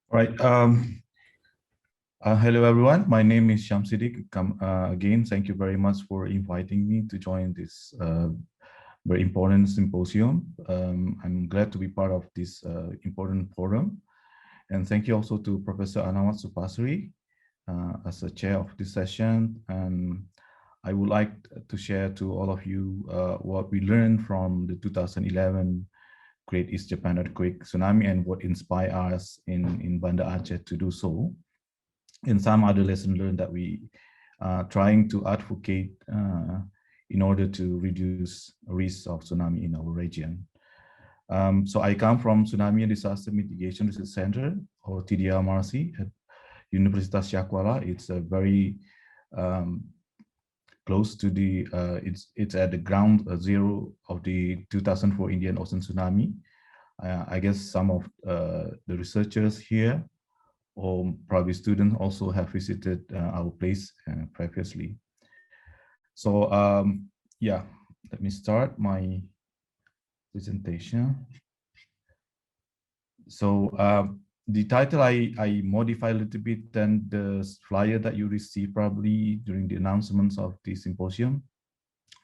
Right. Hello, everyone. My name is Syamsidik. Again, thank you very much for inviting me to join this very important symposium. I'm glad to be part of this important forum. And thank you also to Professor Anawat Supasri as the chair of this session. And I would like to share to all of you what we learned from the 2011 Great East Japan Earthquake Tsunami and what inspired us in Banda Aceh to do so. And some other lessons learned that we are trying to advocate in order to reduce risks of tsunami in our region. So I come from Tsunami and Disaster Mitigation Research Center, or TDRMRC, at Universitas Syiah Kuala. It's a very close to the, it's at the ground zero of the 2004 Indian Ocean tsunami. I guess some of the researchers here or probably students also have visited our place previously. So yeah, let me start my presentation. So the title I modify a little bit than the flyer that you received probably during the announcements of the symposium.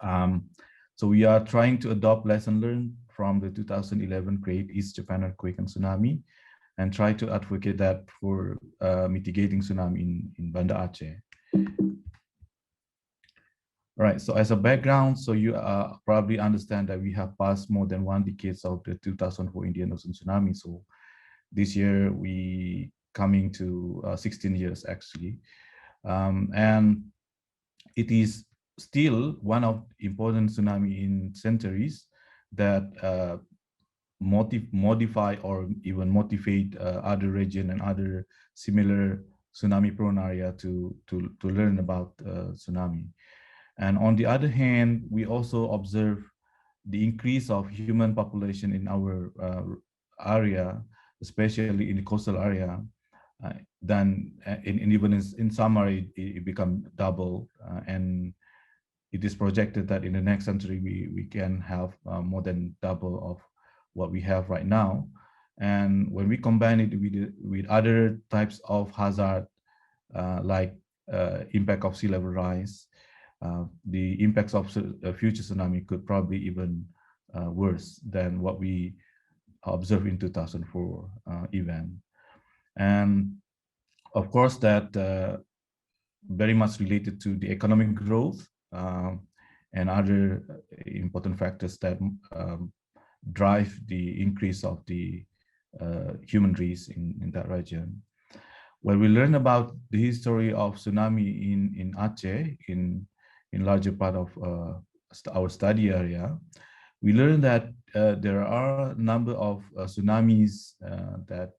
So we are trying to adopt lesson learned from the 2011 Great East Japan Earthquake and Tsunami and try to advocate that for mitigating tsunami in Banda Aceh. All right, so as a background, so you probably understand that we have passed more than 1 decade of the 2004 Indian Ocean tsunami. So this year we coming to 16 years actually. And it is still one of important tsunami in centuries that modify or even motivate other region and other similar tsunami prone area to learn about tsunami. And on the other hand, we also observe the increase of human population in our area, especially in the coastal area, then even in summer it become double, and it is projected that in the next century we can have more than double of what we have right now. And when we combine it with other types of hazard, like impact of sea level rise, the impacts of future tsunami could probably even worse than what we observed in 2004 event. And of course, that very much related to the economic growth and other important factors that drive the increase of the human risk in that region. When we learn about the history of tsunami in Aceh, in larger part of our study area, we learned that there are a number of tsunamis that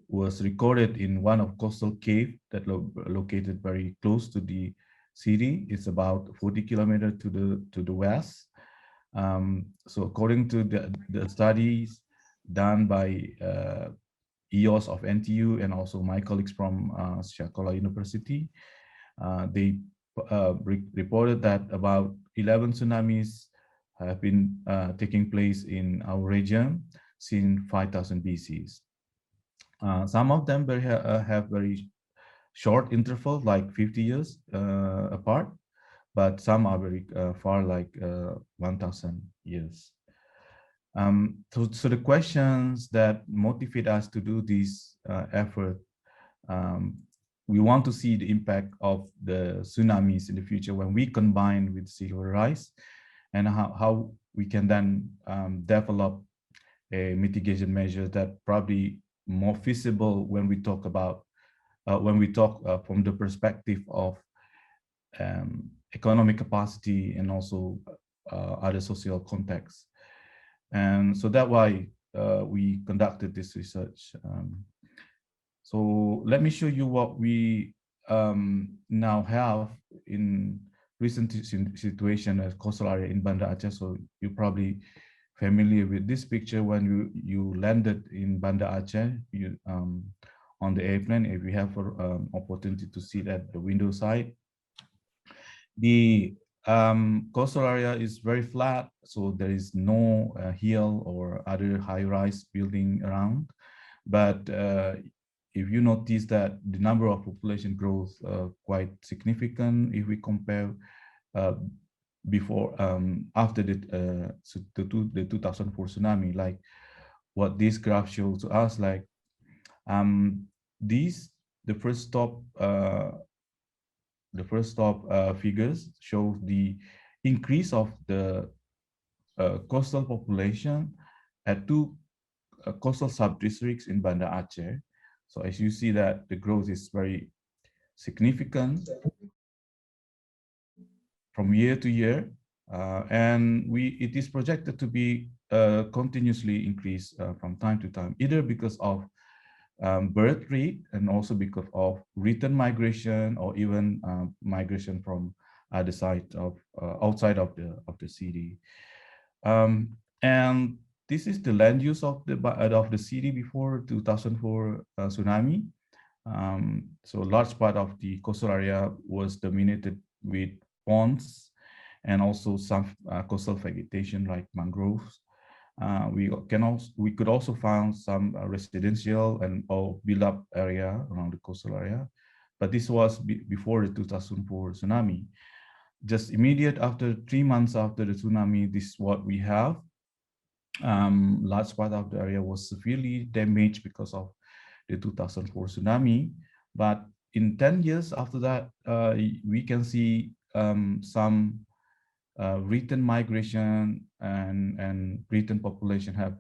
was recorded in one of coastal cave that located very close to the city. It's about 40 kilometers to the west. So according to the studies done by EOS of NTU and also my colleagues from Syiah Kuala University, they reported that about 11 tsunamis have been taking place in our region since 5000 BCs. Some of them have very short intervals, like 50 years apart, but some are very far, like 1000 years. So the questions that motivate us to do this effort, we want to see the impact of the tsunamis in the future when we combine with sea level rise, and how we can then develop a mitigation measure that probably more feasible when we talk about from the perspective of economic capacity and also other social contexts. And so that's why we conducted this research. So let me show you what we now have in recent situation as coastal area in Banda Aceh. So you're probably familiar with this picture when you landed in Banda Aceh on the airplane. If you have an opportunity to sit at the window side, the coastal area is very flat, so there is no hill or other high-rise building around. But if you notice that the number of population growth quite significant if we compare uh, before after the 2004 tsunami, like what this graph shows to us, like these the first stop figures show the increase of the coastal population at two coastal sub-districts in Banda Aceh. So as you see that the growth is very significant from year to year, and it is projected to be continuously increased from time to time, either because of birth rate and also because of return migration or even migration from other side of outside of the city. And this is the land use of the city before 2004 tsunami. So a large part of the coastal area was dominated with ponds and also some coastal vegetation like mangroves. We could also find some residential and or built-up area around the coastal area, but this was before the 2004 tsunami. Just immediate after 3 months after the tsunami, this is what we have. Large part of the area was severely damaged because of the 2004 tsunami. But in 10 years after that, we can see some return migration and return population have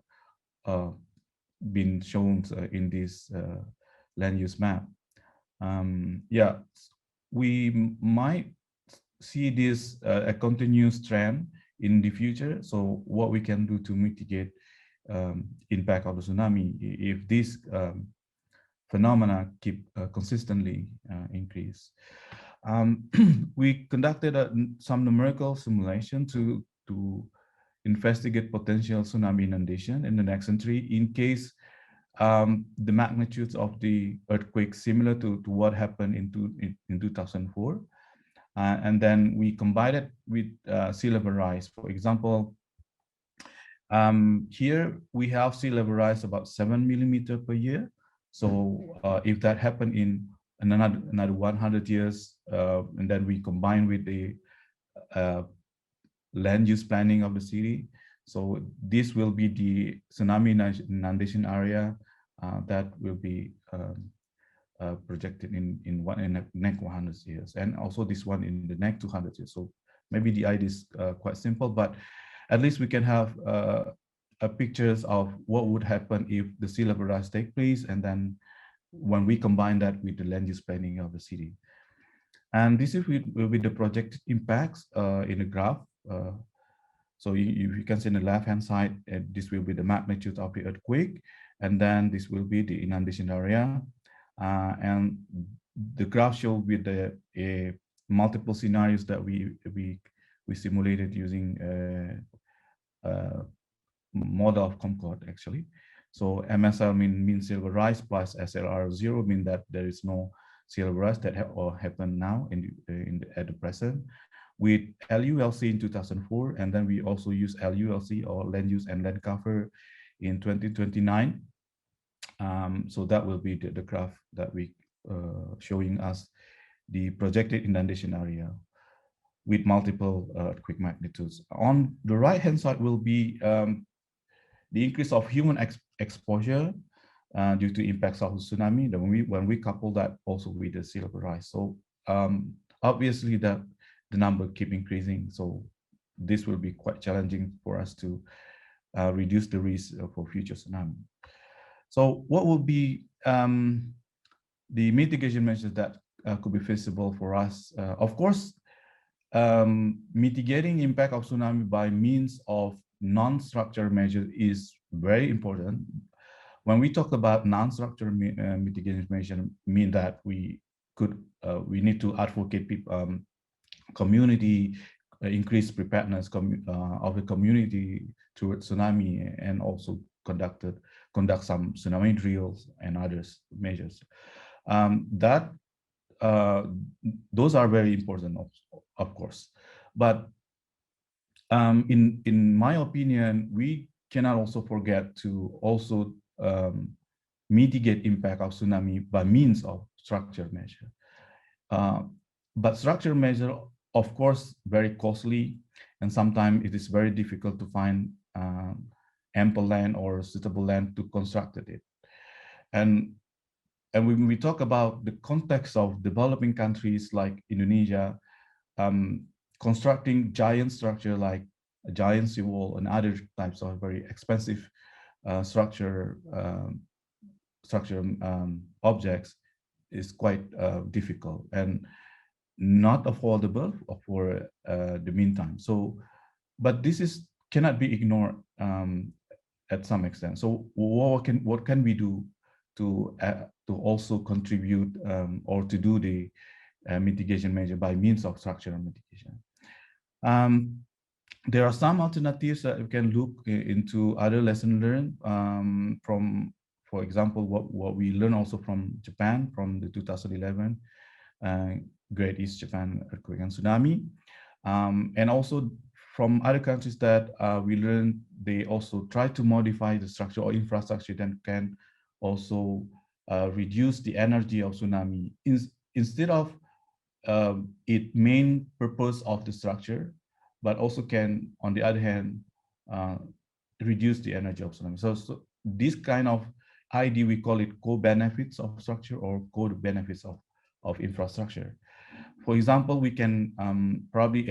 been shown in this land use map. Yeah, we might see this a continuous trend in the future. So what we can do to mitigate impact of the tsunami if this phenomena keep consistently increase. We conducted some numerical simulation to investigate potential tsunami inundation in the next century in case the magnitudes of the earthquake similar to what happened in 2004. And then we combined it with sea level rise. For example, here we have sea level rise about 7 millimeter per year. So if that happened in another 100 years, and then we combine with the land use planning of the city, so this will be the tsunami inundation area that will be projected in the next 100 years, and also this one in the next 200 years. So maybe the idea is quite simple, but at least we can have pictures of what would happen if the sea level rise take place, and then when we combine that with the land use planning of the city. And this is will be the projected impacts in the graph. So you can see on the left-hand side, this will be the magnitude of the earthquake, and then this will be the inundation area. And the graph shows with the multiple scenarios that we simulated using model of Concord actually. So MSL mean sea level rise plus SLR 0 mean that there is no sea level rise that happen now at the present. With LULC in 2004, and then we also use LULC or land use and land cover in 2029. So that will be the graph that we showing us the projected inundation area with multiple earthquake magnitudes. On the right-hand side will be the increase of human exposure due to impacts of tsunami. Then when we couple that also with the sea level rise, so obviously that the number keep increasing. So this will be quite challenging for us to reduce the risk for future tsunami. So what will be the mitigation measures that could be feasible for us? Of course, mitigating impact of tsunami by means of non-structural measures is very important. When we talk about non-structural mitigation measures, mean that we need to advocate people, community, increase preparedness of the community towards tsunami, and also conduct some tsunami drills and other measures. Those are very important, of course. But in my opinion, we cannot also forget to also mitigate impact of tsunami by means of structure measure. Uh, but structure measure, of course, very costly, and sometimes it is very difficult to find ample land or suitable land to construct it. And when we talk about the context of developing countries like Indonesia, constructing giant structure like a giant seawall and other types of very expensive structure objects is quite difficult and not affordable for the meantime. So, but this is cannot be ignored at some extent. So, what can we do to also contribute or to do the mitigation measure by means of structural mitigation? There are some alternatives that we can look into other lessons learned from, for example, what we learned also from Japan, from the 2011 Great East Japan earthquake and tsunami, and also from other countries that we learned, they also try to modify the structure or infrastructure that can also reduce the energy of tsunami instead of its main purpose of the structure, but also can, on the other hand, reduce the energy of tsunami. So this kind of idea, we call it co-benefits of structure or co-benefits of infrastructure. For example, we can probably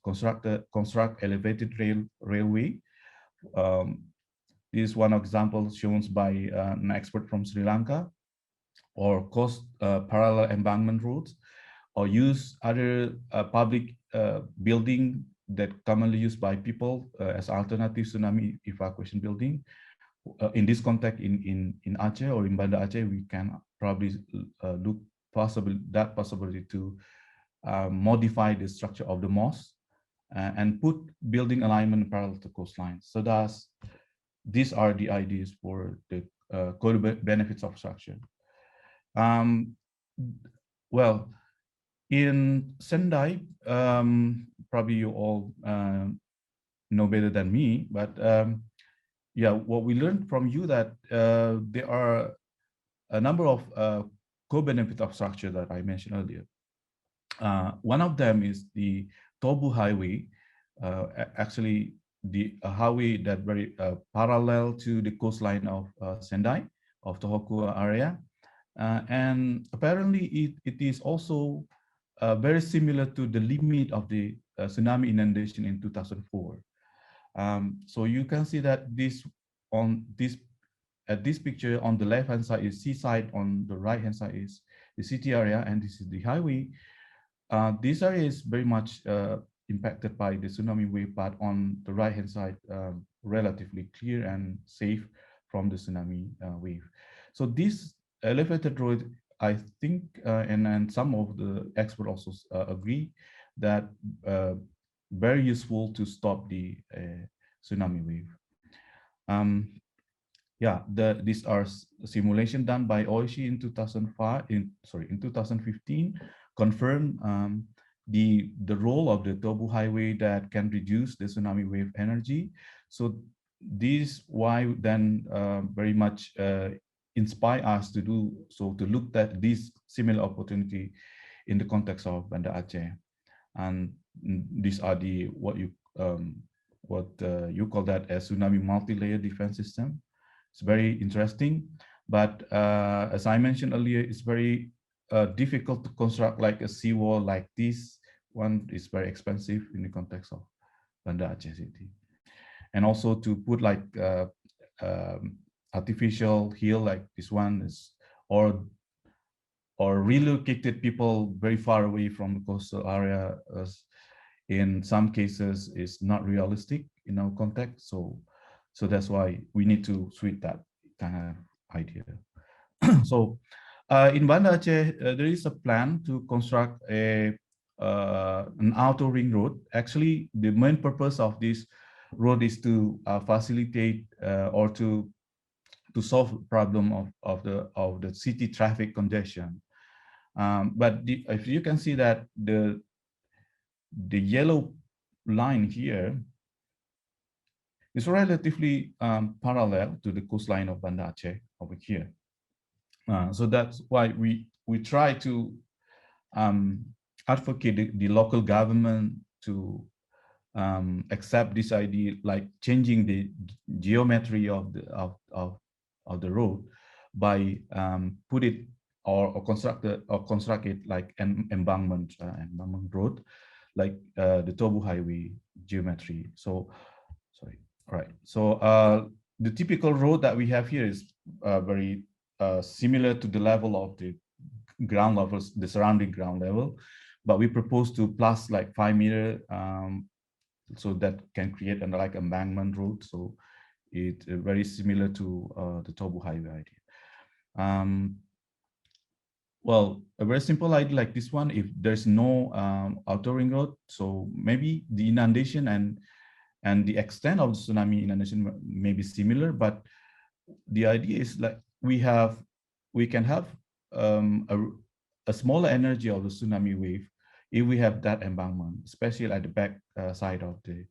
construct elevated railway. This is one example shown by an expert from Sri Lanka, or cost parallel embankment roads, or use other public building that commonly used by people as alternative tsunami evacuation building. In this context, in Aceh or in Banda Aceh, we can probably look possibility to modify the structure of the mosque and put building alignment parallel to coastline. So these are the ideas for the benefits of structure. Well, in Sendai, probably you all know better than me, but yeah, what we learned from you that there are a number of co-benefits of structure that I mentioned earlier. One of them is the Tobu Highway, actually the highway that very parallel to the coastline of Sendai, of Tohoku area. And apparently it is also very similar to the limit of the tsunami inundation in 2004. So you can see that at this picture, on the left-hand side is seaside, on the right-hand side is the city area, and this is the highway. This area is very much impacted by the tsunami wave, but on the right-hand side, relatively clear and safe from the tsunami wave. So this elevated road, I think, and some of the experts also agree that very useful to stop the tsunami wave. Yeah, these are simulation done by Oishi in 2015, confirmed the role of the Tobu Highway that can reduce the tsunami wave energy. So this why then very much inspire us to do so, to look at this similar opportunity in the context of Banda Aceh. And these are the what you call that a tsunami multi-layer defense system. It's very interesting, but as I mentioned earlier, it's very difficult to construct like a seawall like this one. Is very expensive in the context of Banda Aceh city, and also to put like artificial hill like this one is, or relocated people very far away from the coastal area, in some cases is not realistic in our context. So that's why we need to switch that kind of idea. So in Banda Aceh, there is a plan to construct an outer ring road. Actually, the main purpose of this road is to facilitate or to solve the problem of the city traffic congestion. But if you can see that the yellow line here It's relatively parallel to the coastline of Banda Aceh over here. So that's why we try to advocate the local government to accept this idea, like changing the geometry of the road by put it or construct it like an embankment road, like the Tobu Highway geometry. So, sorry, all right. So the typical road that we have here is very similar to the level of the ground levels, the surrounding ground level, but we propose to plus like 5 meter, so that can create an like embankment road. So it's very similar to the Tobu Highway idea. Well, a very simple idea like this one, if there's no outer ring road, so maybe the inundation and the extent of the tsunami inundation may be similar, but the idea is like we can have a smaller energy of the tsunami wave if we have that embankment, especially at the back side of the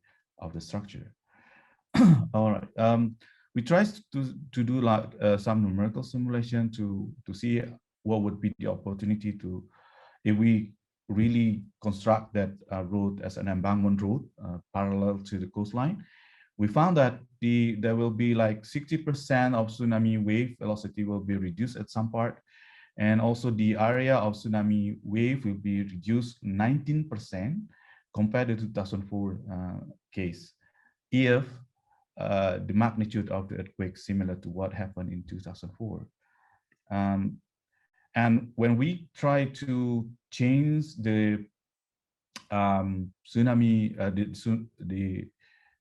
structure. All right. We tried to do like some numerical simulation to see what would be the opportunity to, if we really construct that road as an embankment road parallel to the coastline. We found that there will be like 60% of tsunami wave velocity will be reduced at some part, and also the area of tsunami wave will be reduced 19% compared to 2004 case, if the magnitude of the earthquake similar to what happened in 2004. And when we try to change the tsunami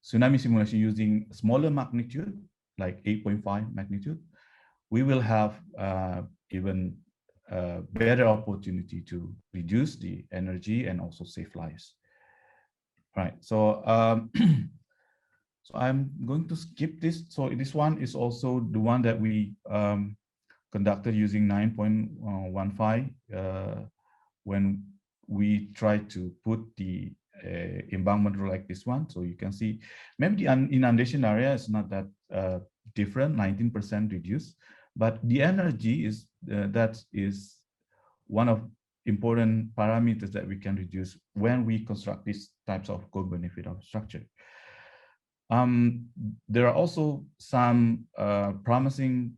simulation using smaller magnitude, like 8.5 magnitude, we will have even better opportunity to reduce the energy and also save lives. Right. So so I'm going to skip this. So this one is also the one that we conducted using 9.15 when we try to put the embankment road like this one. So you can see maybe the inundation area is not that different, 19% reduced, but the energy is that is one of important parameters that we can reduce when we construct these types of co-benefit of structure. There are also some promising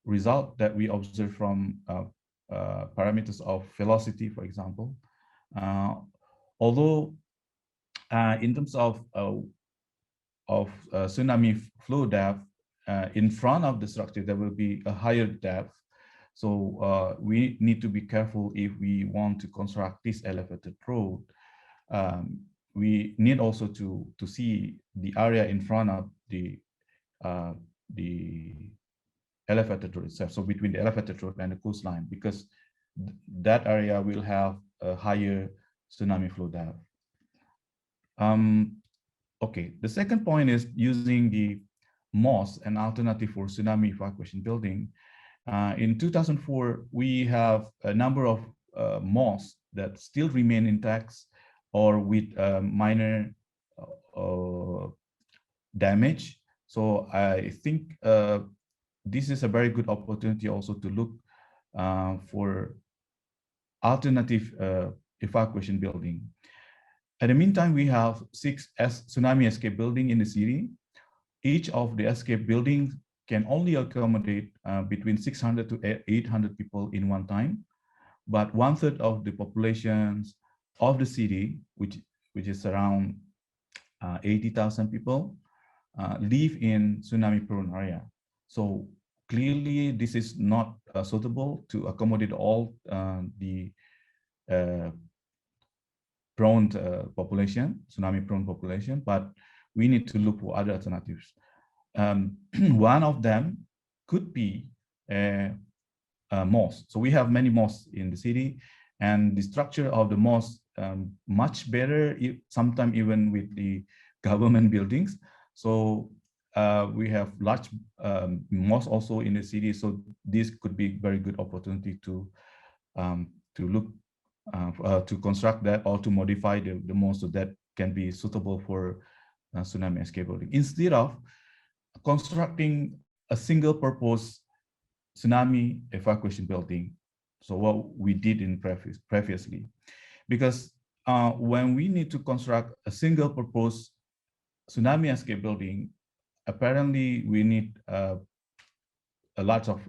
result that we observe from parameters of velocity, for example. Although in terms of tsunami flow depth, in front of the structure, there will be a higher depth. So we need to be careful if we want to construct this elevated road. We need also to see the area in front of the elevated road itself. So between the elevated road and the coastline, because that area will have a higher tsunami flow depth. Okay, the second point is using the MOS, an alternative for tsunami evacuation building. In 2004, we have a number of MOS that still remain intact or with minor damage. So I think this is a very good opportunity also to look for alternative evacuation building. At the meantime, we have 6 tsunami escape building in the city. Each of the escape buildings can only accommodate between 600 to 800 people in one time. But 1/3 of the populations of the city, which is around 80,000 people, live in tsunami-prone area. So clearly, this is not suitable to accommodate all the prone population, tsunami-prone population, but we need to look for other alternatives. One of them could be mosque. So we have many mosques in the city, and the structure of the mosque much better, sometimes even with the government buildings. So we have large mosques also in the city. So this could be very good opportunity to look to construct that or to modify the mosque so that can be suitable for tsunami escape building instead of constructing a single purpose tsunami evacuation building. So what we did in previously, because when we need to construct a single purpose tsunami escape building, apparently we need a lot of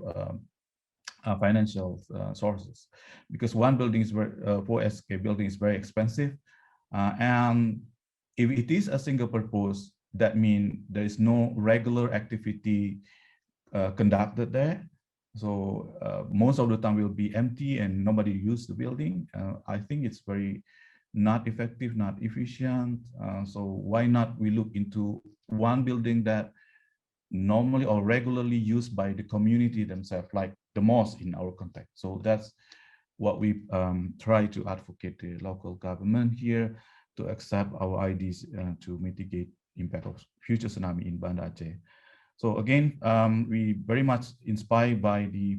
financial sources, because one building is very, for escape building is very expensive, and if it is a single purpose, that means there is no regular activity conducted there. So most of the time will be empty and nobody use the building. I think it's very not effective, not efficient. So why not we look into one building that normally or regularly used by the community themselves, like the mosque in our context. So that's what we try to advocate the local government here to accept our ideas to mitigate impact of future tsunami in Banda Aceh. So again, we very much inspired by the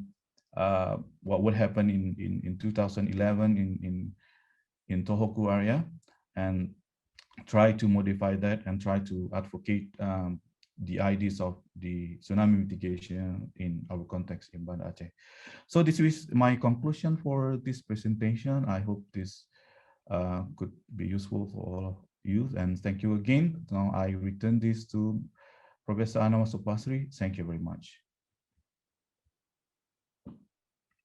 what would happen in 2011 in Tohoku area, and try to modify that and try to advocate the ideas of the tsunami mitigation in our context in Banda Aceh. So this is my conclusion for this presentation. I hope this could be useful for all of you, and thank you again. Now I return this to Professor Anwar Supasri. Thank you very much.